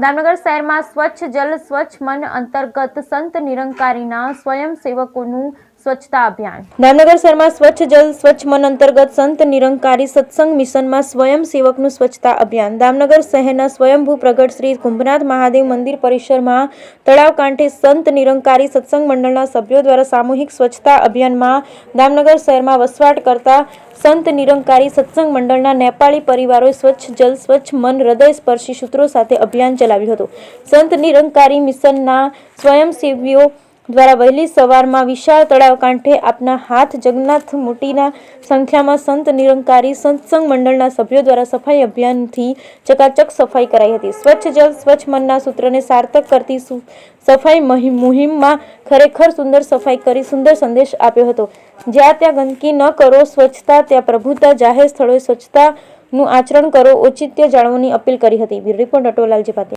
દામનગર શહેરમાં સ્વચ્છ જલ સ્વચ્છ મન અંતર્ગત સંત નિરંકારીના સ્વયંસેવકોનું સ્વચ્છતા અભિયાન. દામનગર શહેરમાં સ્વચ્છ જલ સ્વચ્છ મન અંતર્ગત સંત નિરંકારી સત્સંગ મિશનમાં સ્વયંસેવકનું સ્વચ્છતા અભિયાન. દામનગર શહેરના સ્વયંભૂ પ્રગટ શ્રી કુંભનાથ મહાદેવ મંદિર પરિસરમાં તળાવ કાંઠે સંત નિરંકારી સત્સંગ મંડળના સભ્યો દ્વારા સામૂહિક સ્વચ્છતા અભિયાનમાં દામનગર શહેરમાં વસવાટ કરતા સંત નિરંકારી સત્સંગ મંડળના નેપાળી પરિવારોએ સ્વચ્છ જલ સ્વચ્છ મન હૃદય સ્પર્શી સૂત્રો સાથે અભિયાન ચલાવ્યું હતું. સંત નિરંકારી મિશનના સ્વયંસેવીઓ દ્વારા વહેલી સવારમાં વિશાળ તળાવ કાંઠે આપના હાથ જગન્નાથ મોટીના સંખ્યામાં સંત નિરંકારી સત્સંગ મંડળના સભ્યો દ્વારા સફાઈ અભિયાનથી ચકાચક સફાઈ કરાઈ હતી. સ્વચ્છ જલ સ્વચ્છ મનના સૂત્રને સાર્થક કરતી સફાઈ મુહિમમાં ખરેખર સુંદર સફાઈ કરી સુંદર સંદેશ આપ્યો હતો. જ્યાં ત્યાં ગંદકી ન કરો, સ્વચ્છતા ત્યાં પ્રભુતા, જાહેર સ્થળોએ સ્વચ્છતાનું આચરણ કરો, ઔચિત્ય જાળવવાની અપીલ કરી હતી. રિપોર્ટ અટોલાલ જીપાતે.